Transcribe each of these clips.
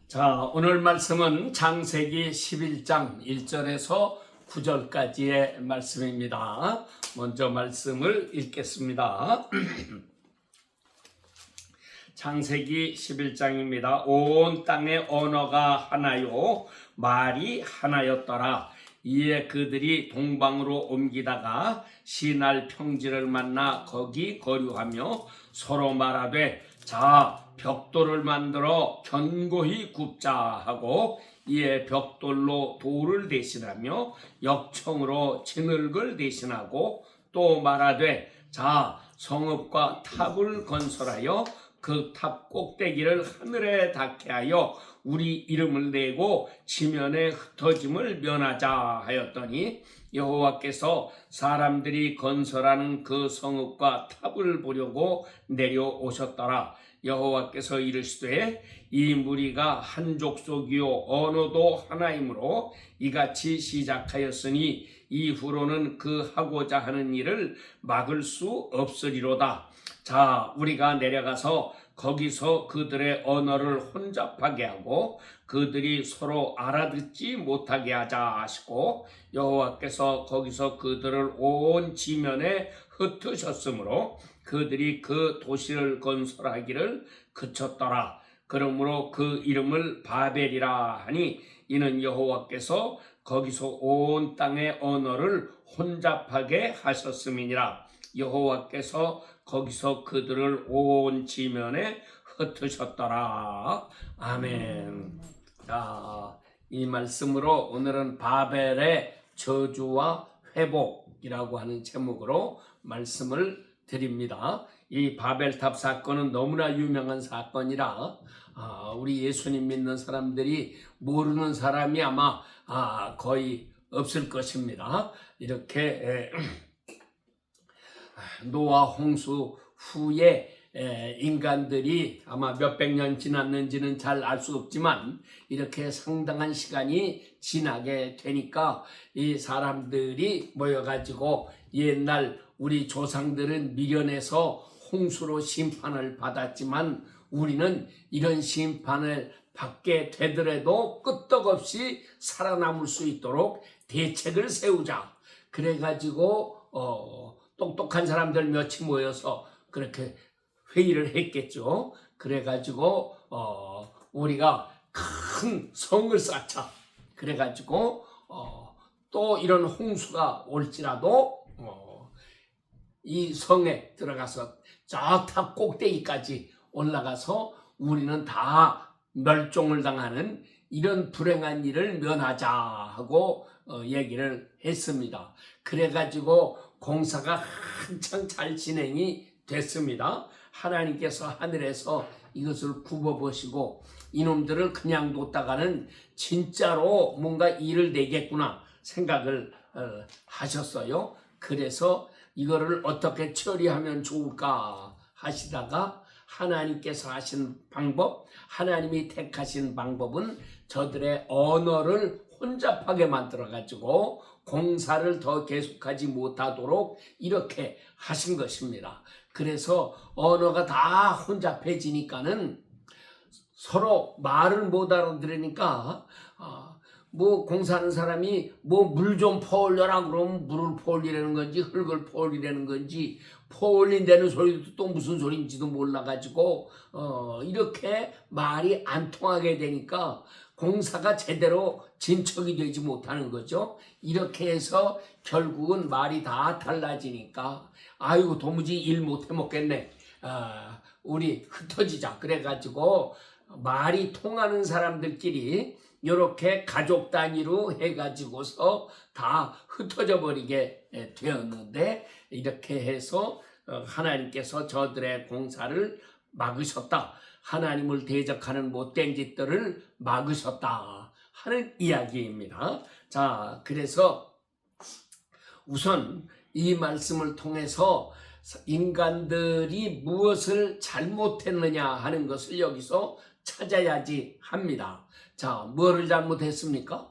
자, 오늘 말씀은 창세기 11장 1절에서 9절까지의 말씀입니다. 먼저 말씀을 읽겠습니다. 창세기 11장입니다. 온 땅의 언어가 하나요, 말이 하나였더라. 이에 그들이 동방으로 옮기다가 시날 평지를 만나 거기 거류하며 서로 말하되, 자, 벽돌을 만들어 견고히 굽자 하고, 이에 벽돌로 돌을 대신하며 역청으로 진흙을 대신하고, 또 말하되, 자, 성읍과 탑을 건설하여 그 탑 꼭대기를 하늘에 닿게 하여 우리 이름을 내고 지면에 흩어짐을 면하자 하였더니, 여호와께서 사람들이 건설하는 그 성읍과 탑을 보려고 내려오셨더라. 여호와께서 이르시되, 이 무리가 한 족속이요 언어도 하나이므로 이같이 시작하였으니 이후로는 그 하고자 하는 일을 막을 수 없으리로다. 자, 우리가 내려가서 거기서 그들의 언어를 혼잡하게 하고 그들이 서로 알아듣지 못하게 하자 하시고, 여호와께서 거기서 그들을 온 지면에 흩으셨으므로 그들이 그 도시를 건설하기를 그쳤더라. 그러므로 그 이름을 바벨이라 하니, 이는 여호와께서 거기서 온 땅의 언어를 혼잡하게 하셨음이니라. 여호와께서 거기서 그들을 온 지면에 흩으셨더라. 아멘. 자, 이 말씀으로 오늘은 바벨의 저주와 회복이라고 하는 제목으로 말씀을 드립니다. 이 바벨탑 사건은 너무나 유명한 사건이라 우리 예수님 믿는 사람들이 모르는 사람이 아마 거의 없을 것입니다. 이렇게 노아 홍수 후에 인간들이 아마 몇백 년 지났는지는 잘 알 수 없지만 이렇게 상당한 시간이 지나게 되니까 이 사람들이 모여가지고, 옛날 우리 조상들은 미련해서 홍수로 심판을 받았지만 우리는 이런 심판을 받게 되더라도 끄떡없이 살아남을 수 있도록 대책을 세우자. 그래가지고 똑똑한 사람들 몇이 모여서 그렇게 회의를 했겠죠. 그래가지고 우리가 큰 성을 쌓자. 그래가지고 또 이런 홍수가 올지라도 이 성에 들어가서 저 탑 꼭대기까지 올라가서 우리는 다 멸종을 당하는 이런 불행한 일을 면하자 하고 얘기를 했습니다. 그래가지고 공사가 한창 잘 진행이 됐습니다. 하나님께서 하늘에서 이것을 굽어보시고 이놈들을 그냥 뒀다가는 진짜로 뭔가 일을 내겠구나 생각을 하셨어요. 그래서 이거를 어떻게 처리하면 좋을까 하시다가 하나님께서 하신 방법, 하나님이 택하신 방법은 저들의 언어를 혼잡하게 만들어가지고 공사를 더 계속하지 못하도록 이렇게 하신 것입니다. 그래서 언어가 다 혼잡해지니까는 서로 말을 못 알아들으니까 뭐 공사하는 사람이 뭐 물 좀 퍼올려라 그러면 물을 퍼올리라는 건지 흙을 퍼올리라는 건지, 퍼올린다는 소리도 또 무슨 소리인지도 몰라가지고 이렇게 말이 안 통하게 되니까 공사가 제대로 진척이 되지 못하는 거죠. 이렇게 해서 결국은 말이 다 달라지니까 아이고 도무지 일 못해 먹겠네, 우리 흩어지자. 그래가지고 말이 통하는 사람들끼리 이렇게 가족 단위로 해가지고서 다 흩어져 버리게 되었는데, 이렇게 해서 하나님께서 저들의 공사를 막으셨다. 하나님을 대적하는 못된 짓들을 막으셨다 하는 이야기입니다. 자, 그래서 우선 이 말씀을 통해서 인간들이 무엇을 잘못했느냐 하는 것을 여기서 찾아야지 합니다. 자, 뭐를 잘못했습니까?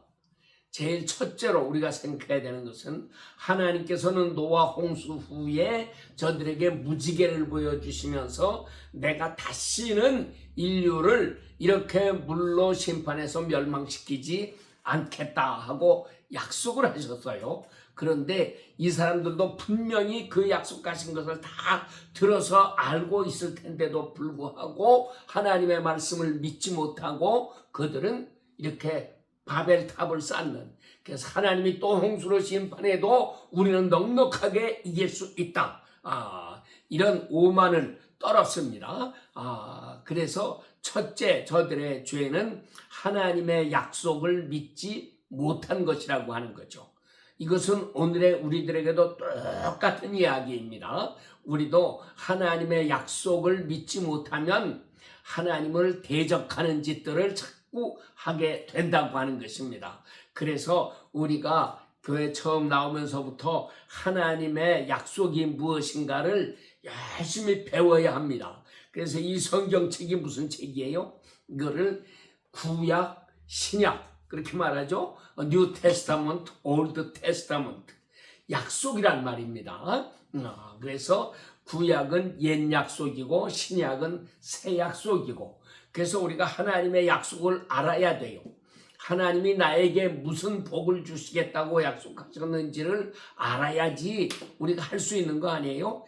제일 첫째로 우리가 생각해야 되는 것은 하나님께서는 노아 홍수 후에 저들에게 무지개를 보여주시면서 내가 다시는 인류를 이렇게 물로 심판해서 멸망시키지 않겠다 하고 약속을 하셨어요. 그런데 이 사람들도 분명히 그 약속하신 것을 다 들어서 알고 있을 텐데도 불구하고 하나님의 말씀을 믿지 못하고 그들은 이렇게 바벨탑을 쌓는, 그래서 하나님이 또 홍수로 심판해도 우리는 넉넉하게 이길 수 있다, 이런 오만을 떨었습니다. 그래서 첫째 저들의 죄는 하나님의 약속을 믿지 못한 것이라고 하는 거죠. 이것은 오늘의 우리들에게도 똑같은 이야기입니다. 우리도 하나님의 약속을 믿지 못하면 하나님을 대적하는 짓들을 자꾸 하게 된다고 하는 것입니다. 그래서 우리가 교회 처음 나오면서부터 하나님의 약속이 무엇인가를 열심히 배워야 합니다. 그래서 이 성경책이 무슨 책이에요? 이거를 구약, 신약 그렇게 말하죠. 뉴 테스타먼트, 올드 테스타먼트, 약속이란 말입니다. 그래서 구약은 옛 약속이고 신약은 새 약속이고, 그래서 우리가 하나님의 약속을 알아야 돼요. 하나님이 나에게 무슨 복을 주시겠다고 약속하셨는지를 알아야지 우리가 할 수 있는 거 아니에요?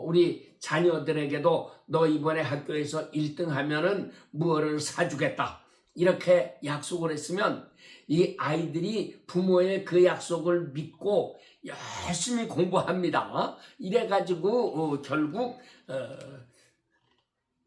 우리 자녀들에게도 너 이번에 학교에서 1등 하면은 무엇을 사주겠다, 이렇게 약속을 했으면 이 아이들이 부모의 그 약속을 믿고 열심히 공부합니다. 이래가지고 결국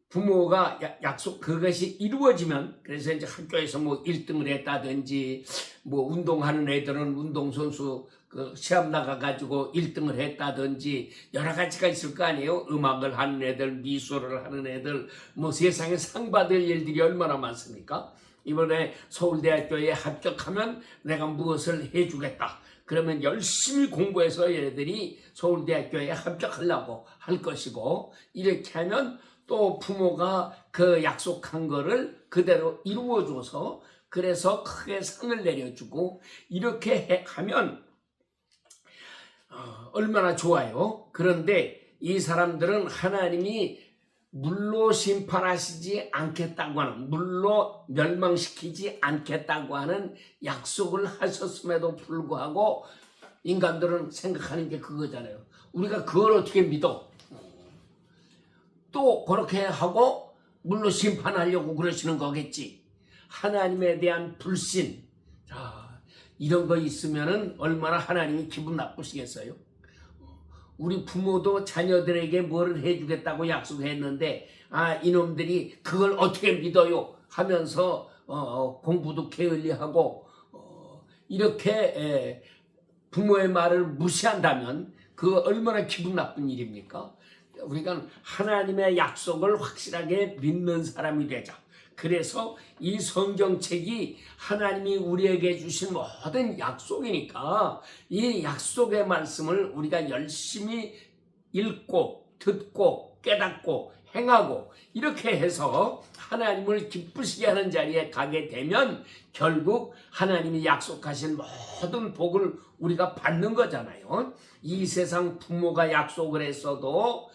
부모가 약속 그것이 이루어지면, 그래서 이제 학교에서 뭐 1등을 했다든지, 뭐 운동하는 애들은 운동선수 그 시합 나가가지고 1등을 했다든지 여러 가지가 있을 거 아니에요. 음악을 하는 애들, 미술을 하는 애들, 뭐 세상에 상 받을 일들이 얼마나 많습니까? 이번에 서울대학교에 합격하면 내가 무엇을 해주겠다, 그러면 열심히 공부해서 얘들이 서울대학교에 합격하려고 할 것이고, 이렇게 하면 또 부모가 그 약속한 거를 그대로 이루어줘서 그래서 크게 상을 내려주고 이렇게 하면 얼마나 좋아요. 그런데 이 사람들은 하나님이 물로 심판하시지 않겠다고 하는, 물로 멸망시키지 않겠다고 하는 약속을 하셨음에도 불구하고 인간들은 생각하는 게 그거잖아요. 우리가 그걸 어떻게 믿어? 또 그렇게 하고 물로 심판하려고 그러시는 거겠지. 하나님에 대한 불신, 이런 거 있으면은 얼마나 하나님이 기분 나쁘시겠어요? 우리 부모도 자녀들에게 뭐를 해주겠다고 약속했는데 이놈들이 그걸 어떻게 믿어요 하면서 공부도 게을리하고 이렇게 부모의 말을 무시한다면 그 얼마나 기분 나쁜 일입니까? 우리가 하나님의 약속을 확실하게 믿는 사람이 되자. 그래서 이 성경책이 하나님이 우리에게 주신 모든 약속이니까 이 약속의 말씀을 우리가 열심히 읽고 듣고 깨닫고 행하고 이렇게 해서 하나님을 기쁘시게 하는 자리에 가게 되면 결국 하나님이 약속하신 모든 복을 우리가 받는 거잖아요. 이 세상 부모가 약속을 했어도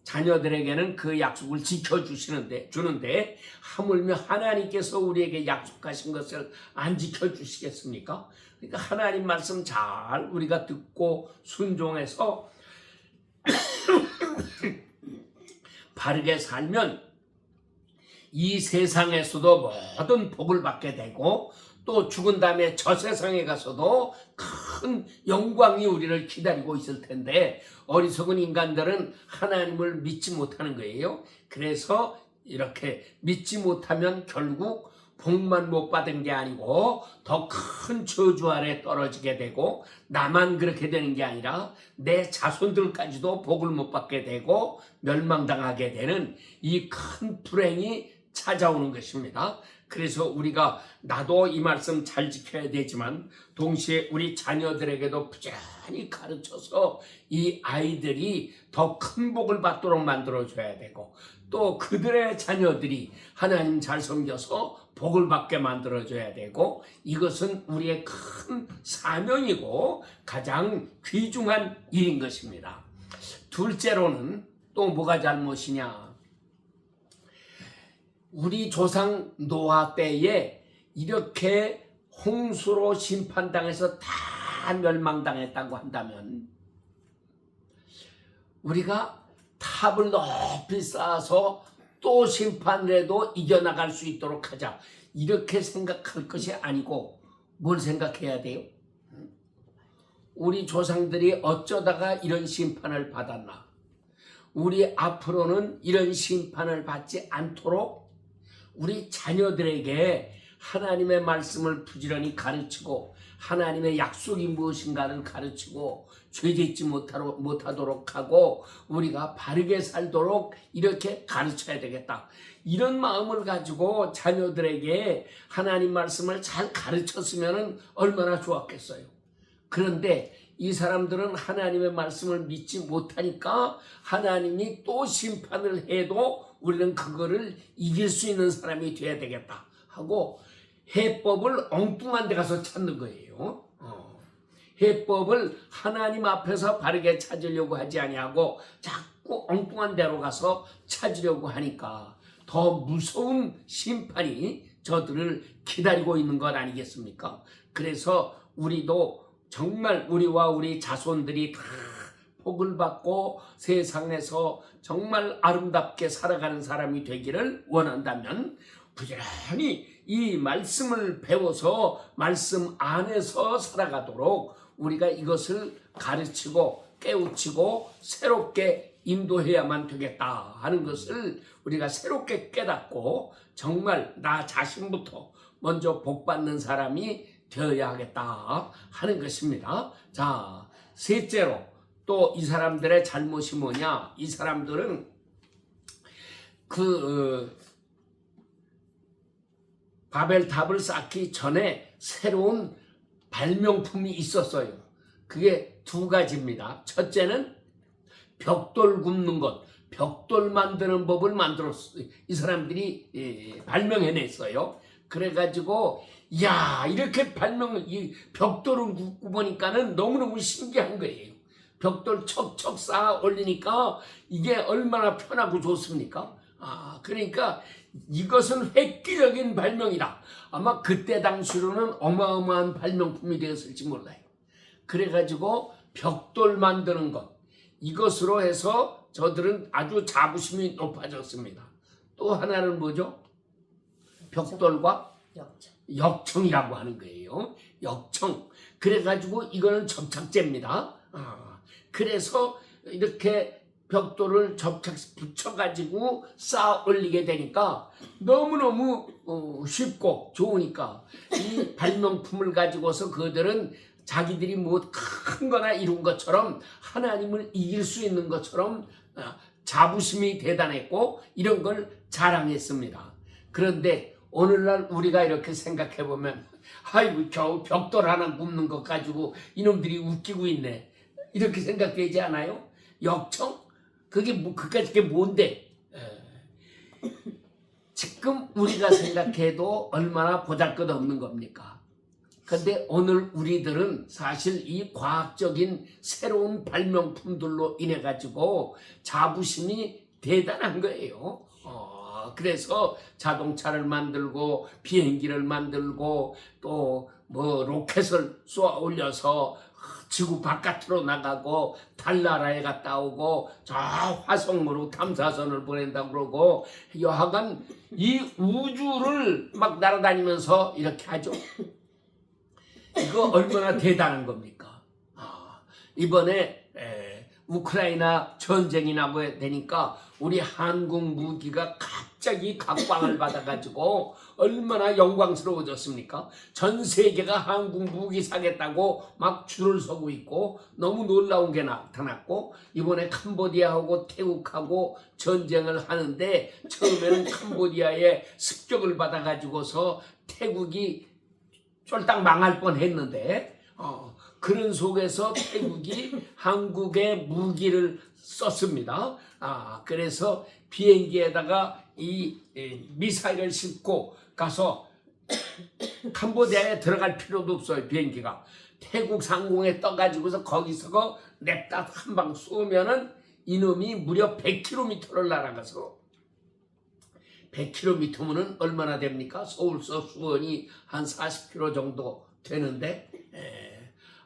자녀들에게는 그 약속을 주는데 하물며 하나님께서 우리에게 약속하신 것을 안 지켜주시겠습니까? 그러니까 하나님 말씀 잘 우리가 듣고 순종해서 바르게 살면 이 세상에서도 모든 복을 받게 되고 또 죽은 다음에 저 세상에 가서도 큰 영광이 우리를 기다리고 있을 텐데 어리석은 인간들은 하나님을 믿지 못하는 거예요. 그래서 이렇게 믿지 못하면 결국 복만 못 받은 게 아니고 더 큰 저주 아래 떨어지게 되고 나만 그렇게 되는 게 아니라 내 자손들까지도 복을 못 받게 되고 멸망당하게 되는 이 큰 불행이 찾아오는 것입니다. 그래서 우리가 나도 이 말씀 잘 지켜야 되지만 동시에 우리 자녀들에게도 부지런히 가르쳐서 이 아이들이 더 큰 복을 받도록 만들어줘야 되고 또 그들의 자녀들이 하나님 잘 섬겨서 복을 받게 만들어줘야 되고, 이것은 우리의 큰 사명이고 가장 귀중한 일인 것입니다. 둘째로는 또 뭐가 잘못이냐? 우리 조상 노아 때에 이렇게 홍수로 심판당해서 다 멸망당했다고 한다면, 우리가 탑을 높이 쌓아서 또 심판을 해도 이겨나갈 수 있도록 하자, 이렇게 생각할 것이 아니고 뭘 생각해야 돼요? 우리 조상들이 어쩌다가 이런 심판을 받았나? 우리 앞으로는 이런 심판을 받지 않도록 우리 자녀들에게 하나님의 말씀을 부지런히 가르치고, 하나님의 약속이 무엇인가를 가르치고, 죄짓지 못하도록 하고 우리가 바르게 살도록 이렇게 가르쳐야 되겠다, 이런 마음을 가지고 자녀들에게 하나님 말씀을 잘 가르쳤으면 얼마나 좋았겠어요. 그런데 이 사람들은 하나님의 말씀을 믿지 못하니까 하나님이 또 심판을 해도 우리는 그거를 이길 수 있는 사람이 돼야 되겠다 하고 해법을 엉뚱한 데 가서 찾는 거예요. 해법을 하나님 앞에서 바르게 찾으려고 하지 아니하고 자꾸 엉뚱한 데로 가서 찾으려고 하니까 더 무서운 심판이 저들을 기다리고 있는 것 아니겠습니까? 그래서 우리도 정말 우리와 우리 자손들이 다 복을 받고 세상에서 정말 아름답게 살아가는 사람이 되기를 원한다면 부지런히 이 말씀을 배워서 말씀 안에서 살아가도록 우리가 이것을 가르치고 깨우치고 새롭게 인도해야만 되겠다 하는 것을 우리가 새롭게 깨닫고 정말 나 자신부터 먼저 복받는 사람이 되어야 하겠다 하는 것입니다. 자, 셋째로 또 이 사람들의 잘못이 뭐냐? 이 사람들은 바벨탑을 쌓기 전에 새로운 발명품이 있었어요. 그게 두 가지입니다. 첫째는 벽돌 굽는 것, 벽돌 만드는 법을 만들었어요. 이 사람들이 발명해냈어요. 그래가지고 야, 이렇게 이 벽돌을 굽고 보니까는 너무너무 신기한 거예요. 벽돌 척척 쌓아 올리니까 이게 얼마나 편하고 좋습니까? 그러니까 이것은 획기적인 발명이다. 아마 그때 당시로는 어마어마한 발명품이 되었을지 몰라요. 그래가지고 벽돌 만드는 것, 이것으로 해서 저들은 아주 자부심이 높아졌습니다. 또 하나는 뭐죠? 벽돌과 역청이라고 하는 거예요. 역청. 그래가지고 이거는 접착제입니다. 그래서 이렇게 벽돌을 붙여가지고 쌓아 올리게 되니까 너무너무 쉽고 좋으니까 이 발명품을 가지고서 그들은 자기들이 뭐 큰 거나 이룬 것처럼 하나님을 이길 수 있는 것처럼 자부심이 대단했고 이런 걸 자랑했습니다. 그런데 오늘날 우리가 이렇게 생각해 보면 아이고 겨우 벽돌 하나 굽는 것 가지고 이놈들이 웃기고 있네, 이렇게 생각되지 않아요? 역청? 그게 뭔데? 지금 우리가 생각해도 얼마나 보잘것없는 겁니까? 근데 오늘 우리들은 사실 이 과학적인 새로운 발명품들로 인해 가지고 자부심이 대단한 거예요. 그래서 자동차를 만들고 비행기를 만들고 또 뭐 로켓을 쏘아 올려서 지구 바깥으로 나가고 달나라에 갔다 오고 저 화성으로 탐사선을 보낸다고 그러고 여하간 이 우주를 막 날아다니면서 이렇게 하죠. 이거 얼마나 대단한 겁니까? 이번에 우크라이나 전쟁이 나고 되니까 우리 한국 무기가 갑자기 각광을 받아가지고 얼마나 영광스러워졌습니까? 전 세계가 한국 무기 사겠다고 막 줄을 서고 있고 너무 놀라운 게 나타났고, 이번에 캄보디아하고 태국하고 전쟁을 하는데 처음에는 캄보디아의 습격을 받아가지고서 태국이 쫄딱 망할 뻔했는데 그런 속에서 태국이 한국의 무기를 썼습니다. 그래서 비행기에다가 이 미사일을 싣고 가서 캄보디아에 들어갈 필요도 없어요. 비행기가 태국 상공에 떠가지고서 거기서 냅다 한 방 쏘면은 이놈이 무려 100km를 날아가서 100km면은 얼마나 됩니까? 서울서 수원이 한 40km 정도 되는데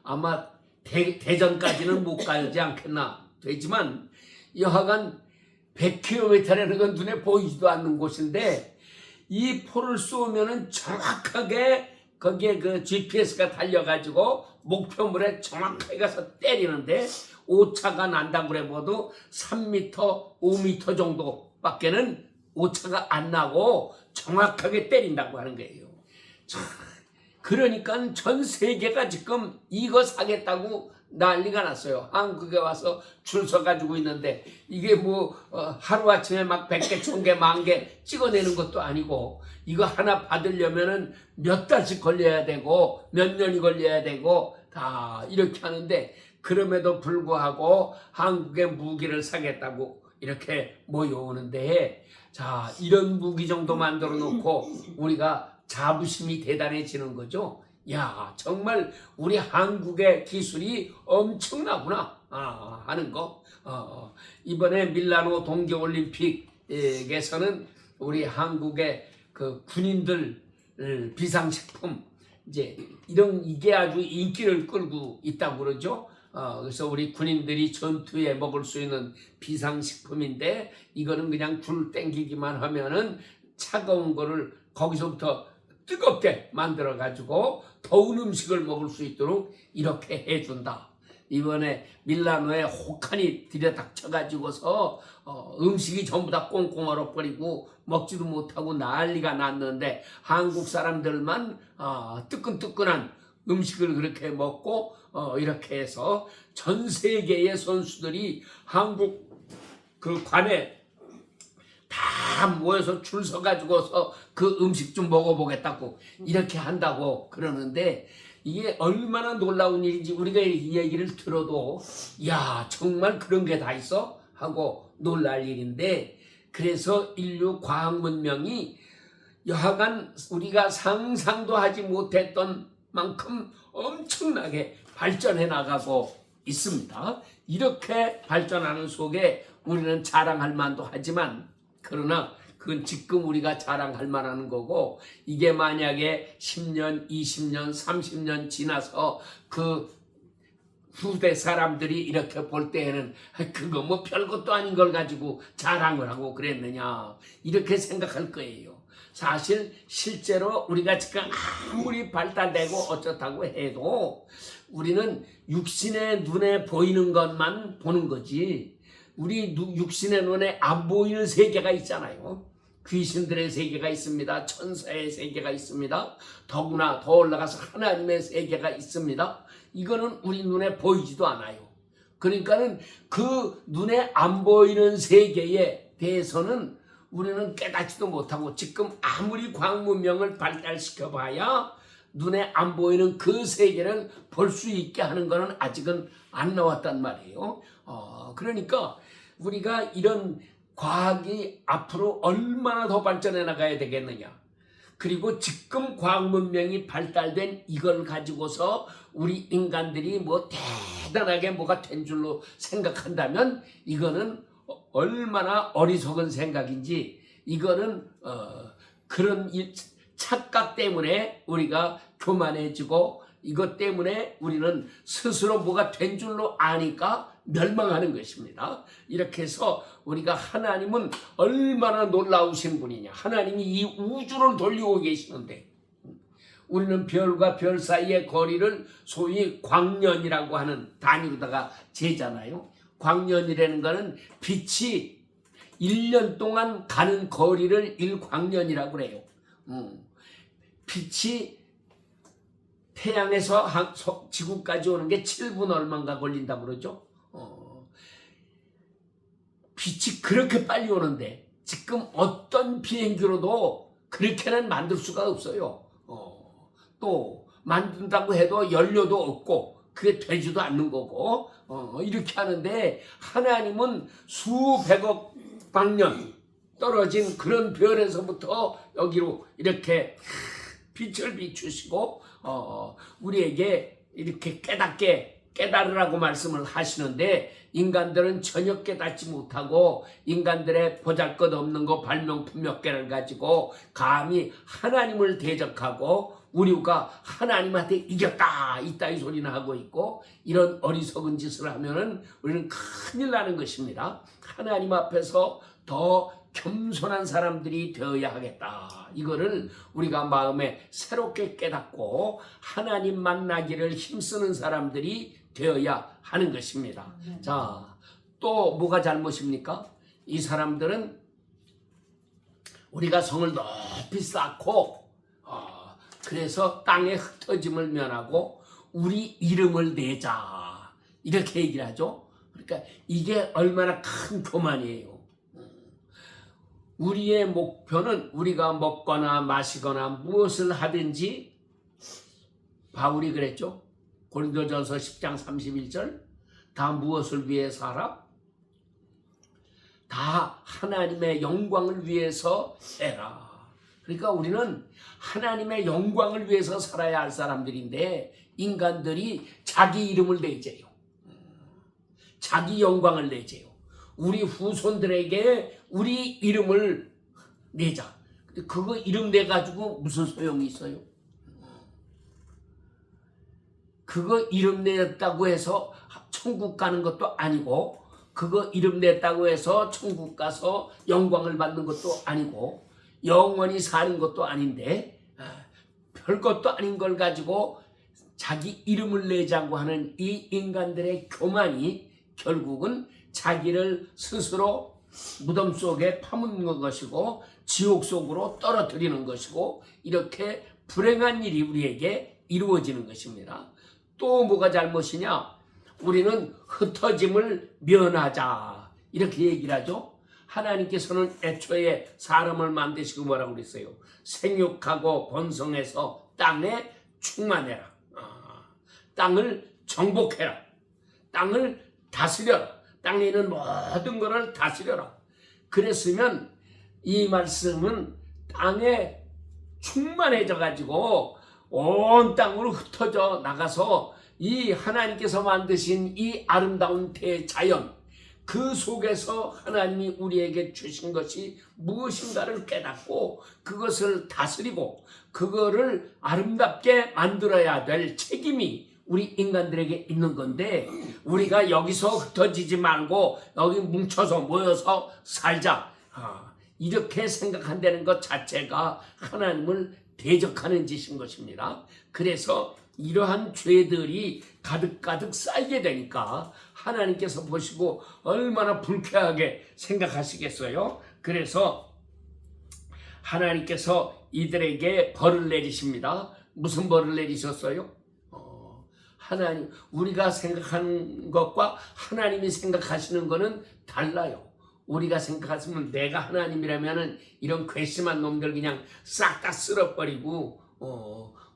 아마 대전까지는 못 가지 않겠나 되지만 여하간 100km라는 건 눈에 보이지도 않는 곳인데 이 포를 쏘면은 정확하게 거기에 그 GPS가 달려가지고 목표물에 정확하게 가서 때리는데 오차가 난다고 그래봐도 3m, 5m 정도밖에는 오차가 안 나고 정확하게 때린다고 하는 거예요. 그러니까 전 세계가 지금 이거 사겠다고 난리가 났어요. 한국에 와서 줄 서가지고 있는데 이게 뭐 하루아침에 막 100개, 1000개, 10,000개 찍어내는 것도 아니고 이거 하나 받으려면은 몇 달씩 걸려야 되고 몇 년이 걸려야 되고 다 이렇게 하는데 그럼에도 불구하고 한국의 무기를 사겠다고 이렇게 모여오는데 자 이런 무기 정도 만들어 놓고 우리가 자부심이 대단해지는 거죠. 야 정말 우리 한국의 기술이 엄청나구나 하는 거. 이번에 밀라노 동계올림픽에서는 우리 한국의 그 군인들 비상식품 이제 이게 아주 인기를 끌고 있다고 그러죠. 그래서 우리 군인들이 전투에 먹을 수 있는 비상식품인데 이거는 그냥 불 땡기기만 하면은 차가운 거를 거기서부터 뜨겁게 만들어 가지고 더운 음식을 먹을 수 있도록 이렇게 해준다. 이번에 밀라노에 혹한이 들여닥쳐 가지고서 음식이 전부 다 꽁꽁 얼어버리고 먹지도 못하고 난리가 났는데 한국 사람들만 뜨끈뜨끈한 음식을 그렇게 먹고 이렇게 해서 전 세계의 선수들이 한국 그 관에 다 모여서 줄 서가지고서 그 음식 좀 먹어보겠다고 이렇게 한다고 그러는데 이게 얼마나 놀라운 일인지 우리가 이 얘기를 들어도 야 정말 그런 게 다 있어? 하고 놀랄 일인데 그래서 인류 과학 문명이 여하간 우리가 상상도 하지 못했던 만큼 엄청나게 발전해 나가고 있습니다. 이렇게 발전하는 속에 우리는 자랑할 만도 하지만 그러나 그건 지금 우리가 자랑할 만한 거고 이게 만약에 10년, 20년, 30년 지나서 그 후대 사람들이 이렇게 볼 때에는 그거 뭐 별것도 아닌 걸 가지고 자랑을 하고 그랬느냐 이렇게 생각할 거예요. 사실 실제로 우리가 지금 아무리 발달되고 어쩌다고 해도 우리는 육신의 눈에 보이는 것만 보는 거지 우리 육신의 눈에 안 보이는 세계가 있잖아요. 귀신들의 세계가 있습니다. 천사의 세계가 있습니다. 더구나 더 올라가서 하나님의 세계가 있습니다. 이거는 우리 눈에 보이지도 않아요. 그러니까는 그 눈에 안 보이는 세계에 대해서는 우리는 깨닫지도 못하고 지금 아무리 과학 문명을 발달시켜 봐야 눈에 안 보이는 그 세계를 볼 수 있게 하는 것은 아직은 안 나왔단 말이에요. 그러니까 우리가 이런 과학이 앞으로 얼마나 더 발전해 나가야 되겠느냐. 그리고 지금 과학 문명이 발달된 이걸 가지고서 우리 인간들이 뭐 대단하게 뭐가 된 줄로 생각한다면 이거는 얼마나 어리석은 생각인지 이거는 그런 착각 때문에 우리가 교만해지고 이것 때문에 우리는 스스로 뭐가 된 줄로 아니까 멸망하는 것입니다. 이렇게 해서 우리가 하나님은 얼마나 놀라우신 분이냐. 하나님이 이 우주를 돌리고 계시는데 우리는 별과 별 사이의 거리를 소위 광년이라고 하는 단위로다가 재잖아요. 광년이라는 것은 빛이 1년 동안 가는 거리를 1광년이라고 그래요. 빛이 태양에서 지구까지 오는 게 7분 얼마인가 걸린다고 그러죠. 빛이 그렇게 빨리 오는데 지금 어떤 비행기로도 그렇게는 만들 수가 없어요. 또 만든다고 해도 연료도 없고 그게 되지도 않는 거고 이렇게 하는데 하나님은 수백억 광년 떨어진 그런 별에서부터 여기로 이렇게 빛을 비추시고 우리에게 이렇게 깨달으라고 말씀을 하시는데, 인간들은 전혀 깨닫지 못하고 인간들의 보잘것없는 거 발명품 몇 개를 가지고 감히 하나님을 대적하고 우리가 하나님한테 이겼다 이따위 소리나 하고 있고, 이런 어리석은 짓을 하면은 우리는 큰일 나는 것입니다. 하나님 앞에서 더 겸손한 사람들이 되어야 하겠다. 이거를 우리가 마음에 새롭게 깨닫고 하나님 만나기를 힘쓰는 사람들이 되어야 하는 것입니다. 자, 또 뭐가 잘못입니까? 이 사람들은 우리가 성을 높이 쌓고 그래서 땅에 흩어짐을 면하고 우리 이름을 내자 이렇게 얘기를 하죠. 그러니까 이게 얼마나 큰 교만이에요. 우리의 목표는 우리가 먹거나 마시거나 무엇을 하든지, 바울이 그랬죠. 고린도전서 10장 31절, 다 무엇을 위해서 하라? 다 하나님의 영광을 위해서 해라. 그러니까 우리는 하나님의 영광을 위해서 살아야 할 사람들인데, 인간들이 자기 이름을 내재요. 자기 영광을 내재요. 우리 후손들에게 우리 이름을 내자. 그거 이름 내가지고 무슨 소용이 있어요? 그거 이름 냈다고 해서 천국 가는 것도 아니고, 그거 이름 냈다고 해서 천국 가서 영광을 받는 것도 아니고, 영원히 사는 것도 아닌데, 별것도 아닌 걸 가지고 자기 이름을 내자고 하는 이 인간들의 교만이 결국은 자기를 스스로 무덤 속에 파묻는 것이고 지옥 속으로 떨어뜨리는 것이고, 이렇게 불행한 일이 우리에게 이루어지는 것입니다. 또 뭐가 잘못이냐? 우리는 흩어짐을 면하자 이렇게 얘기를 하죠. 하나님께서는 애초에 사람을 만드시고 뭐라고 그랬어요? 생육하고 번성해서 땅에 충만해라. 땅을 정복해라. 땅을 다스려라. 땅에 있는 모든 것을 다스려라. 그랬으면 이 말씀은 땅에 충만해져 가지고 온 땅으로 흩어져 나가서 이 하나님께서 만드신 이 아름다운 대자연, 그 속에서 하나님이 우리에게 주신 것이 무엇인가를 깨닫고 그것을 다스리고 그거를 아름답게 만들어야 될 책임이 우리 인간들에게 있는 건데, 우리가 여기서 흩어지지 말고 여기 뭉쳐서 모여서 살자, 이렇게 생각한다는 것 자체가 하나님을 대적하는 짓인 것입니다. 그래서 이러한 죄들이 가득가득 쌓이게 되니까 하나님께서 보시고 얼마나 불쾌하게 생각하시겠어요. 그래서 하나님께서 이들에게 벌을 내리십니다. 무슨 벌을 내리셨어요? 하나님, 우리가 생각하는 것과 하나님이 생각하시는 것은 달라요. 우리가 생각하시면 내가 하나님이라면은 이런 괘씸한 놈들 그냥 싹 다 쓸어버리고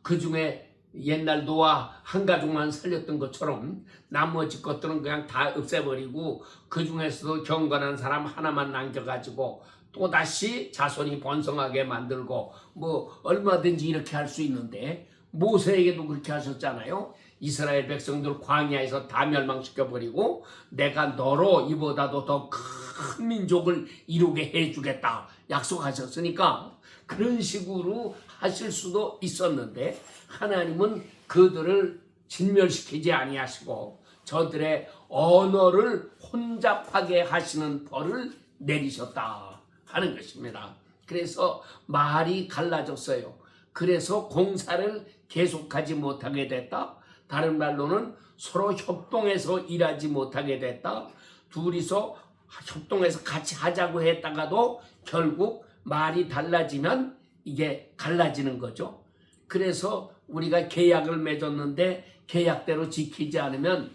그 중에 옛날 노아 한 가족만 살렸던 것처럼 나머지 것들은 그냥 다 없애버리고 그 중에서도 경건한 사람 하나만 남겨가지고 또다시 자손이 번성하게 만들고 뭐 얼마든지 이렇게 할 수 있는데, 모세에게도 그렇게 하셨잖아요. 이스라엘 백성들 광야에서 다 멸망시켜버리고 내가 너로 이보다도 더 큰 민족을 이루게 해주겠다 약속하셨으니까 그런 식으로 하실 수도 있었는데, 하나님은 그들을 진멸시키지 아니하시고 저들의 언어를 혼잡하게 하시는 벌을 내리셨다 하는 것입니다. 그래서 말이 갈라졌어요. 그래서 공사를 계속하지 못하게 됐다. 다른 말로는 서로 협동해서 일하지 못하게 됐다. 둘이서 협동해서 같이 하자고 했다가도 결국 말이 달라지면 이게 갈라지는 거죠. 그래서 우리가 계약을 맺었는데 계약대로 지키지 않으면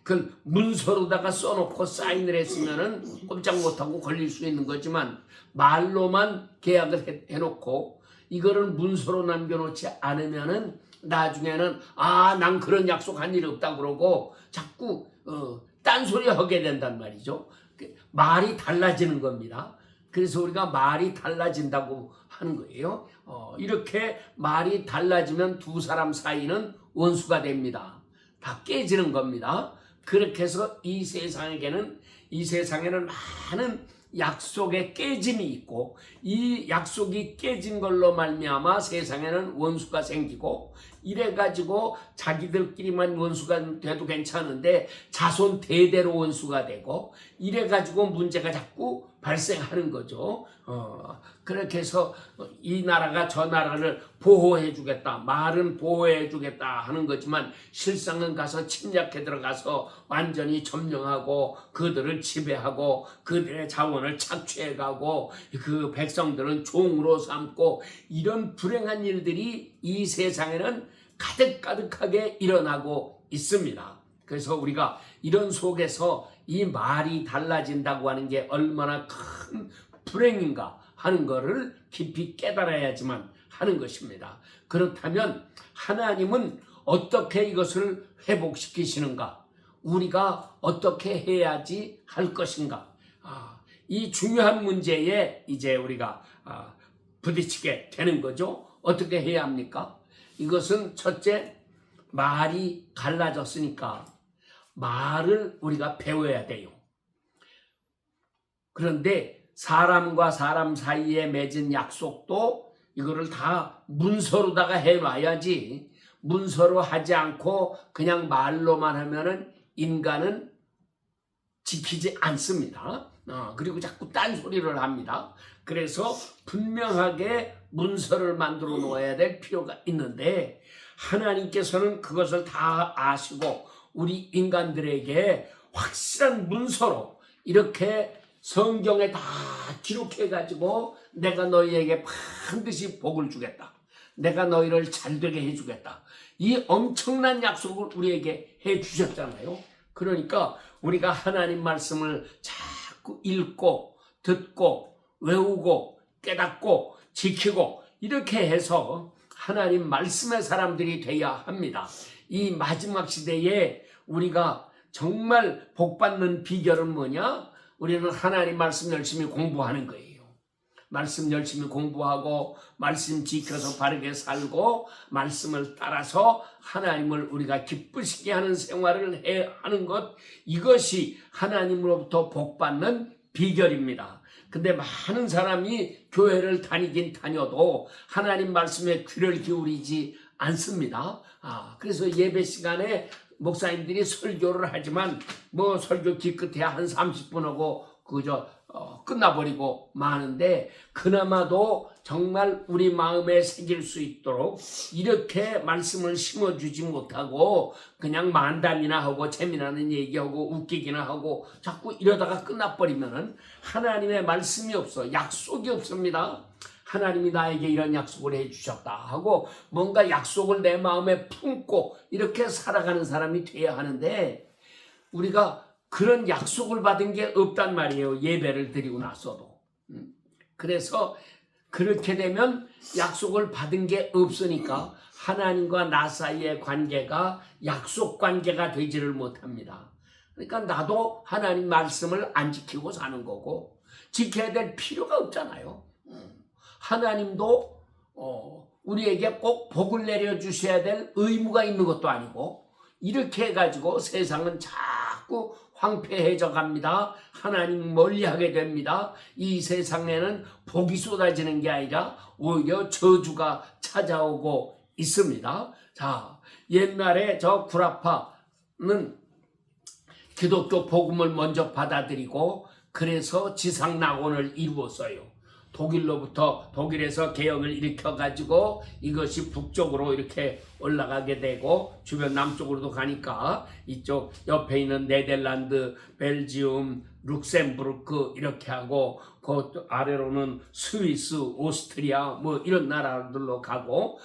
그 문서로다가 써놓고 사인을 했으면은 꼼짝 못하고 걸릴 수 있는 거지만, 말로만 계약을 해놓고 이거를 문서로 남겨놓지 않으면은 나중에는 난 그런 약속한 일 없다 그러고 자꾸 딴소리 하게 된단 말이죠. 말이 달라지는 겁니다. 그래서 우리가 말이 달라진다고 하는 거예요. 이렇게 말이 달라지면 두 사람 사이는 원수가 됩니다. 다 깨지는 겁니다. 그렇게 해서 이 세상에는 많은 약속의 깨짐이 있고, 이 약속이 깨진 걸로 말미암아 세상에는 원수가 생기고, 이래가지고 자기들끼리만 원수가 돼도 괜찮은데 자손 대대로 원수가 되고, 이래가지고 문제가 자꾸 발생하는 거죠. 그렇게 해서 이 나라가 저 나라를 보호해 주겠다, 말은 보호해 주겠다 하는 거지만 실상은 가서 침략해 들어가서 완전히 점령하고 그들을 지배하고 그들의 자원을 착취해 가고 그 백성들은 종으로 삼고, 이런 불행한 일들이 이 세상에는 가득가득하게 일어나고 있습니다. 그래서 우리가 이런 속에서 이 말이 달라진다고 하는 게 얼마나 큰 불행인가 하는 것을 깊이 깨달아야지만 하는 것입니다. 그렇다면 하나님은 어떻게 이것을 회복시키시는가? 우리가 어떻게 해야지 할 것인가? 이 중요한 문제에 이제 우리가 부딪히게 되는 거죠. 어떻게 해야 합니까? 이것은 첫째, 말이 갈라졌으니까 말을 우리가 배워야 돼요. 그런데 사람과 사람 사이에 맺은 약속도 이거를 다 문서로다가 해놔야지, 문서로 하지 않고 그냥 말로만 하면은 인간은 지키지 않습니다. 그리고 자꾸 딴소리를 합니다. 그래서 분명하게 문서를 만들어 놓아야 될 필요가 있는데, 하나님께서는 그것을 다 아시고 우리 인간들에게 확실한 문서로 이렇게 성경에 다 기록해 가지고 내가 너희에게 반드시 복을 주겠다, 내가 너희를 잘되게 해주겠다, 이 엄청난 약속을 우리에게 해 주셨잖아요. 그러니까 우리가 하나님 말씀을 자꾸 읽고 듣고 외우고 깨닫고 지키고 이렇게 해서 하나님 말씀의 사람들이 되어야 합니다. 이 마지막 시대에 우리가 정말 복받는 비결은 뭐냐? 우리는 하나님 말씀 열심히 공부하는 거예요. 말씀 열심히 공부하고 말씀 지켜서 바르게 살고 말씀을 따라서 하나님을 우리가 기쁘시게 하는 생활을 해야 하는 것, 이것이 하나님으로부터 복받는 비결입니다. 근데 많은 사람이 교회를 다니긴 다녀도 하나님 말씀에 귀를 기울이지 않습니다. 그래서 예배 시간에 목사님들이 설교를 하지만 뭐 설교 뒤끝에 한 30분 하고 그저 끝나버리고 마는데, 그나마도 정말 우리 마음에 새길 수 있도록 이렇게 말씀을 심어주지 못하고 그냥 만담이나 하고 재미나는 얘기하고 웃기기나 하고 자꾸 이러다가 끝나버리면은 하나님의 말씀이 없어, 약속이 없습니다. 하나님이 나에게 이런 약속을 해주셨다 하고 뭔가 약속을 내 마음에 품고 이렇게 살아가는 사람이 돼야 하는데, 우리가 그런 약속을 받은 게 없단 말이에요. 예배를 드리고 나서도. 그래서 그렇게 되면 약속을 받은 게 없으니까 하나님과 나 사이의 관계가 약속 관계가 되지를 못합니다. 그러니까 나도 하나님 말씀을 안 지키고 사는 거고 지켜야 될 필요가 없잖아요. 하나님도 우리에게 꼭 복을 내려주셔야 될 의무가 있는 것도 아니고, 이렇게 해가지고 세상은 자꾸 황폐해져 갑니다. 하나님 멀리하게 됩니다. 이 세상에는 복이 쏟아지는 게 아니라 오히려 저주가 찾아오고 있습니다. 자, 옛날에 저 구라파는 기독교 복음을 먼저 받아들이고 그래서 지상낙원을 이루었어요. 독일에서 개혁을 일으켜가지고 이것이 북쪽으로 이렇게 올라가게 되고 주변 남쪽으로도 가니까 이쪽 옆에 있는 네덜란드, 벨지움, 룩셈부르크 이렇게 하고 그 아래로는 스위스, 오스트리아 뭐 이런 나라들로 가고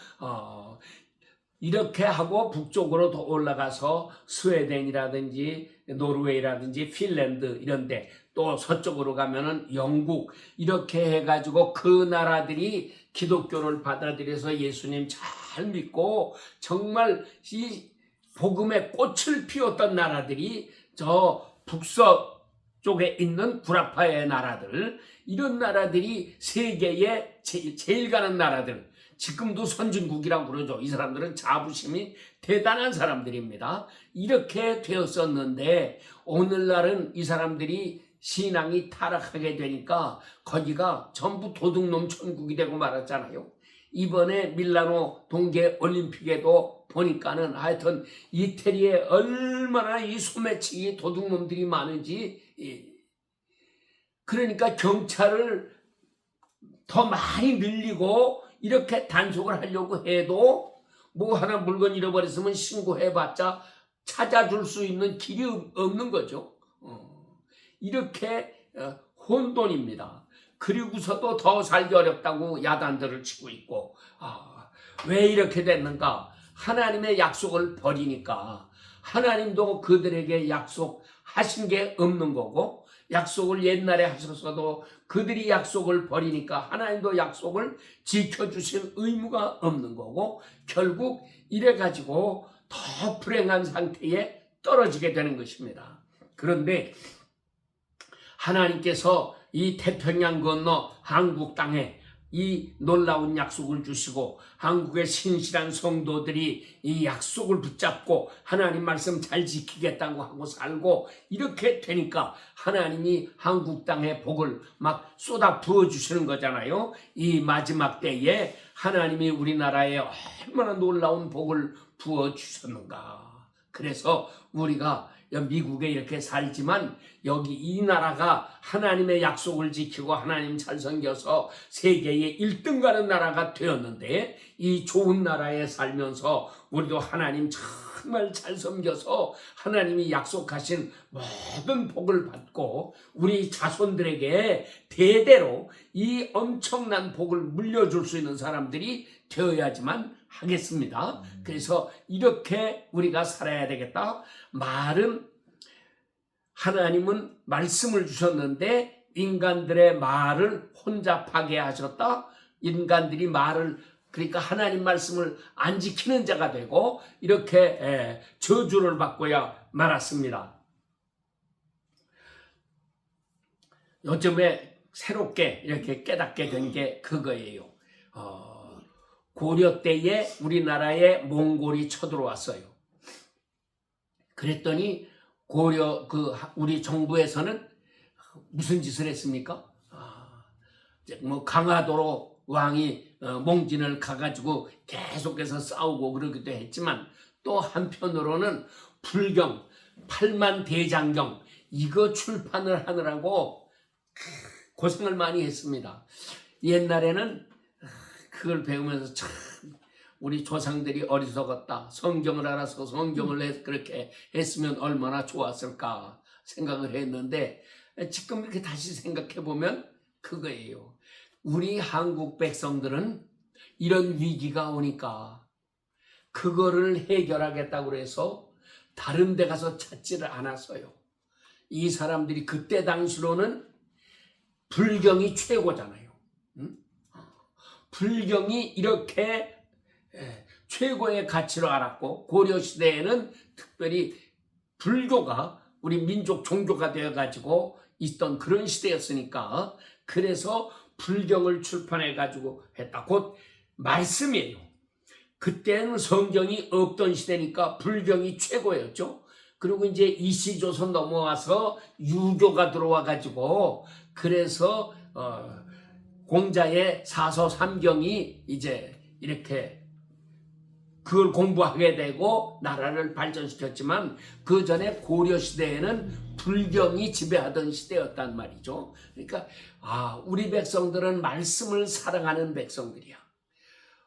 이렇게 하고 북쪽으로 더 올라가서 스웨덴이라든지 노르웨이라든지 핀란드 이런데, 또 서쪽으로 가면은 영국, 이렇게 해가지고 그 나라들이 기독교를 받아들여서 예수님 잘 믿고 정말 이 복음의 꽃을 피웠던 나라들이 저 북서쪽 쪽에 있는 구라파의 나라들, 이런 나라들이 세계에 제일 가는 나라들, 지금도 선진국이라고 그러죠. 이 사람들은 자부심이 대단한 사람들입니다. 이렇게 되었었는데 오늘날은 이 사람들이 신앙이 타락하게 되니까 거기가 전부 도둑놈 천국이 되고 말았잖아요. 이번에 밀라노 동계올림픽에도 보니까는 하여튼 이태리에 얼마나 이 소매치기 도둑놈들이 많은지, 그러니까 경찰을 더 많이 늘리고 이렇게 단속을 하려고 해도 뭐 하나 물건 잃어버렸으면 신고해봤자 찾아줄 수 있는 길이 없는 거죠. 이렇게 혼돈입니다. 그리고서도 더 살기 어렵다고 야단들을 치고 있고, 왜 이렇게 됐는가? 하나님의 약속을 버리니까. 하나님도 그들에게 약속하신 게 없는 거고, 약속을 옛날에 하셨어도 그들이 약속을 버리니까 하나님도 약속을 지켜주신 의무가 없는 거고, 결국 이래가지고 더 불행한 상태에 떨어지게 되는 것입니다. 그런데 하나님께서 이 태평양 건너 한국 땅에 이 놀라운 약속을 주시고 한국의 신실한 성도들이 이 약속을 붙잡고 하나님 말씀 잘 지키겠다고 하고 살고 이렇게 되니까 하나님이 한국 땅에 복을 막 쏟아 부어주시는 거잖아요. 이 마지막 때에 하나님이 우리나라에 얼마나 놀라운 복을 부어주셨는가. 그래서 우리가 미국에 이렇게 살지만 여기 이 나라가 하나님의 약속을 지키고 하나님 잘 섬겨서 세계에 1등 가는 나라가 되었는데, 이 좋은 나라에 살면서 우리도 하나님 정말 잘 섬겨서 하나님이 약속하신 모든 복을 받고 우리 자손들에게 대대로 이 엄청난 복을 물려줄 수 있는 사람들이 되어야지만 하겠습니다. 그래서 이렇게 우리가 살아야 되겠다. 말은 하나님은 말씀을 주셨는데 인간들의 말을 혼자 파괴하셨다. 인간들이 말을, 그러니까 하나님 말씀을 안 지키는 자가 되고 이렇게 저주를 받고야 말았습니다. 요즘에 새롭게 이렇게 깨닫게 된 게 그거예요. 고려 때에 우리나라에 몽골이 쳐들어왔어요. 그랬더니 고려 우리 정부에서는 무슨 짓을 했습니까? 뭐 강화도로 왕이 몽진을 가가지고 계속해서 싸우고 그러기도 했지만 또 한편으로는 불경 8만 대장경 이거 출판을 하느라고 고생을 많이 했습니다. 옛날에는 그걸 배우면서 참 우리 조상들이 어리석었다. 성경을 알아서 성경을 그렇게 했으면 얼마나 좋았을까 생각을 했는데 지금 이렇게 다시 생각해 보면 그거예요. 우리 한국 백성들은 이런 위기가 오니까 그거를 해결하겠다고 해서 다른 데 가서 찾지를 않았어요. 이 사람들이 그때 당시로는 불경이 최고잖아요. 불경이 이렇게 최고의 가치로 알았고 고려시대에는 특별히 불교가 우리 민족 종교가 되어가지고 있던 그런 시대였으니까 그래서 불경을 출판해가지고 했다. 곧 말씀이에요. 그때는 성경이 없던 시대니까 불경이 최고였죠. 그리고 이제 이시조선 넘어와서 유교가 들어와가지고 그래서 공자의 사서삼경이 이제 이렇게 그걸 공부하게 되고 나라를 발전시켰지만 그 전에 고려시대에는 불경이 지배하던 시대였단 말이죠. 그러니까 우리 백성들은 말씀을 사랑하는 백성들이야.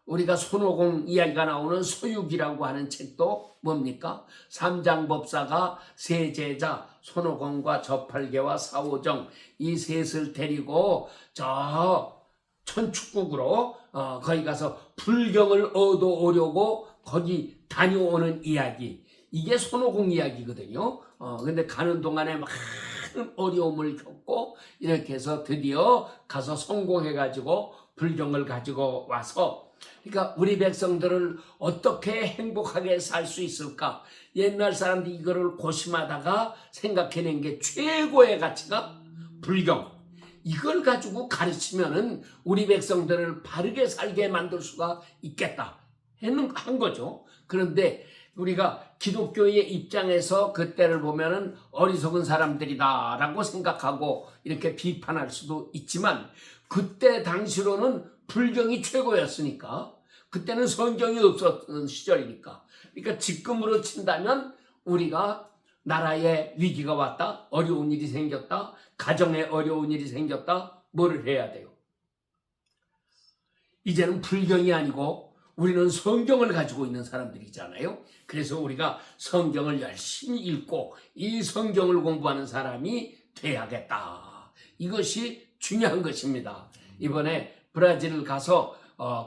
우리가 손오공 이야기가 나오는 소육이라고 하는 책도 뭡니까? 삼장법사가 세 제자 손오공과 저팔계와 사오정 이 셋을 데리고 저 천축국으로 거기 가서 불경을 얻어오려고 거기 다녀오는 이야기, 이게 손오공 이야기거든요. 근데 가는 동안에 많은 어려움을 겪고 이렇게 해서 드디어 가서 성공해가지고 불경을 가지고 와서 그러니까 우리 백성들을 어떻게 행복하게 살 수 있을까? 옛날 사람들이 이거를 고심하다가 생각해낸 게 최고의 가치가 불경. 이걸 가지고 가르치면은 우리 백성들을 바르게 살게 만들 수가 있겠다 한 거죠. 그런데 우리가 기독교의 입장에서 그때를 보면은 어리석은 사람들이다라고 생각하고 이렇게 비판할 수도 있지만 그때 당시로는 불경이 최고였으니까 그때는 성경이 없었던 시절이니까 그러니까 지금으로 친다면 우리가 나라에 위기가 왔다, 어려운 일이 생겼다, 가정에 어려운 일이 생겼다, 뭐를 해야 돼요? 이제는 불경이 아니고 우리는 성경을 가지고 있는 사람들이잖아요. 그래서 우리가 성경을 열심히 읽고 이 성경을 공부하는 사람이 돼야겠다. 이것이 중요한 것입니다. 이번에 브라질을 가서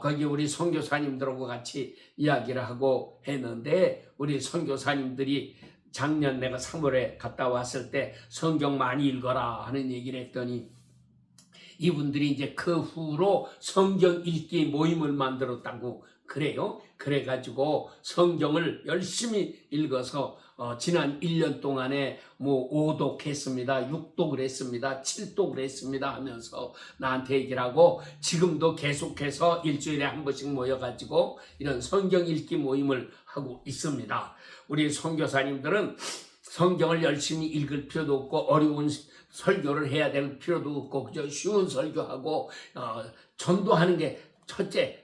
거기 우리 선교사님들하고 같이 이야기를 하고 했는데 우리 선교사님들이 작년 내가 3월에 갔다 왔을 때 성경 많이 읽어라 하는 얘기를 했더니 이분들이 이제 그 후로 성경 읽기 모임을 만들었다고 그래요. 그래가지고 성경을 열심히 읽어서 지난 1년 동안에 뭐 5독 했습니다. 6독을 했습니다. 7독을 했습니다 하면서 나한테 얘기를 하고 지금도 계속해서 일주일에 한 번씩 모여가지고 이런 성경 읽기 모임을 하고 있습니다. 우리 선교사님들은 성경을 열심히 읽을 필요도 없고 어려운 설교를 해야 될 필요도 없고 그저 쉬운 설교하고 전도하는 게 첫째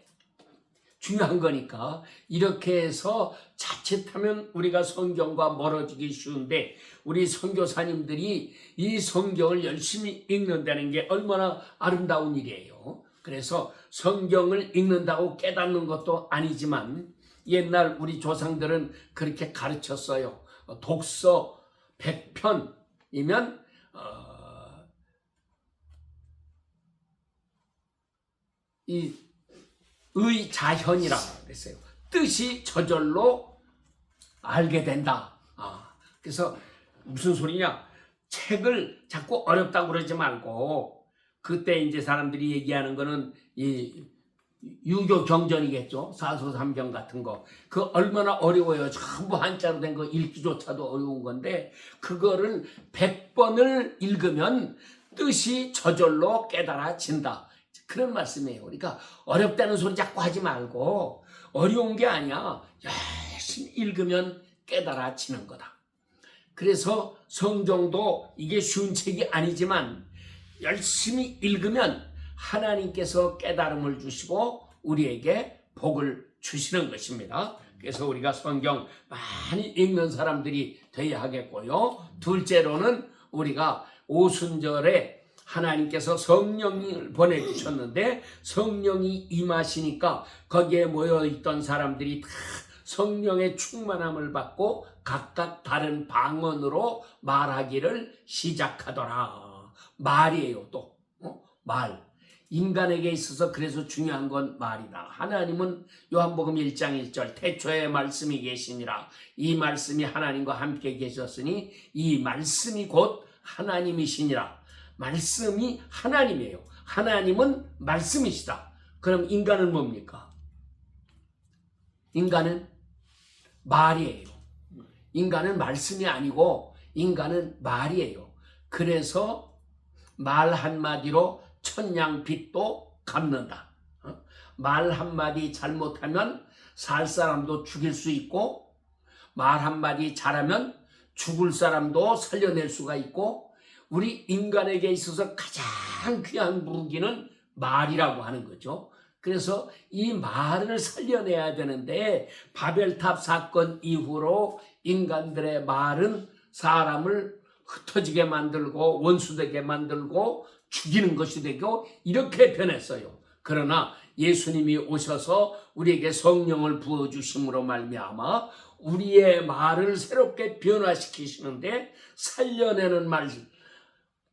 중요한 거니까 이렇게 해서 자칫하면 우리가 성경과 멀어지기 쉬운데 우리 선교사님들이 이 성경을 열심히 읽는다는 게 얼마나 아름다운 일이에요. 그래서 성경을 읽는다고 깨닫는 것도 아니지만 옛날 우리 조상들은 그렇게 가르쳤어요. 독서 100편이면 이 의자현이라고 그랬어요. 뜻이 저절로 알게 된다. 그래서 무슨 소리냐? 책을 자꾸 어렵다고 그러지 말고 그때 이제 사람들이 얘기하는 거는 이 유교 경전이겠죠. 사소삼경 같은 거. 그 얼마나 어려워요. 전부 한자로 된 거 읽기조차도 어려운 건데 그거를 100번을 읽으면 뜻이 저절로 깨달아진다. 그런 말씀이에요. 그러니까 어렵다는 소리 자꾸 하지 말고 어려운 게 아니야. 열심히 읽으면 깨달아지는 거다. 그래서 성경도 이게 쉬운 책이 아니지만 열심히 읽으면 하나님께서 깨달음을 주시고 우리에게 복을 주시는 것입니다. 그래서 우리가 성경 많이 읽는 사람들이 되어야 하겠고요. 둘째로는 우리가 오순절에 하나님께서 성령을 보내주셨는데 성령이 임하시니까 거기에 모여있던 사람들이 다 성령의 충만함을 받고 각각 다른 방언으로 말하기를 시작하더라. 말이에요. 또 말. 인간에게 있어서 그래서 중요한 건 말이다. 하나님은 요한복음 1장 1절 태초에 말씀이 계시니라. 이 말씀이 하나님과 함께 계셨으니 이 말씀이 곧 하나님이시니라. 말씀이 하나님이에요. 하나님은 말씀이시다. 그럼 인간은 뭡니까? 인간은 말이에요. 인간은 말씀이 아니고 인간은 말이에요. 그래서 말 한마디로 천냥빚도 갚는다. 말 한마디 잘못하면 살 사람도 죽일 수 있고 말 한마디 잘하면 죽을 사람도 살려낼 수가 있고 우리 인간에게 있어서 가장 귀한 무기는 말이라고 하는 거죠. 그래서 이 말을 살려내야 되는데 바벨탑 사건 이후로 인간들의 말은 사람을 흩어지게 만들고 원수되게 만들고 죽이는 것이 되고 이렇게 변했어요. 그러나 예수님이 오셔서 우리에게 성령을 부어주심으로 말미암아 우리의 말을 새롭게 변화시키시는데 살려내는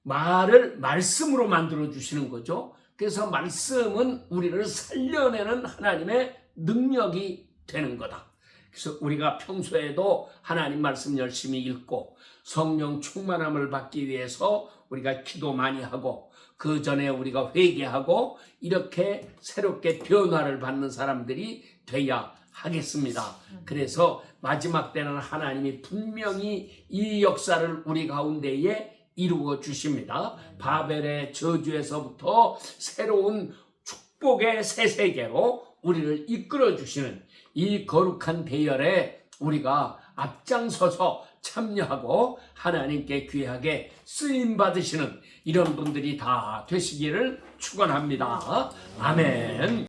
말을 말씀으로 만들어주시는 거죠. 그래서 말씀은 우리를 살려내는 하나님의 능력이 되는 거다. 그래서 우리가 평소에도 하나님 말씀 열심히 읽고 성령 충만함을 받기 위해서 우리가 기도 많이 하고 그 전에 우리가 회개하고 이렇게 새롭게 변화를 받는 사람들이 돼야 하겠습니다. 그래서 마지막 때는 하나님이 분명히 이 역사를 우리 가운데에 이루어 주십니다. 바벨의 저주에서부터 새로운 축복의 새 세계로 우리를 이끌어 주시는 이 거룩한 대열에 우리가 앞장서서 참여하고 하나님께 귀하게 쓰임 받으시는 이런 분들이 다 되시기를 축원합니다. 아멘.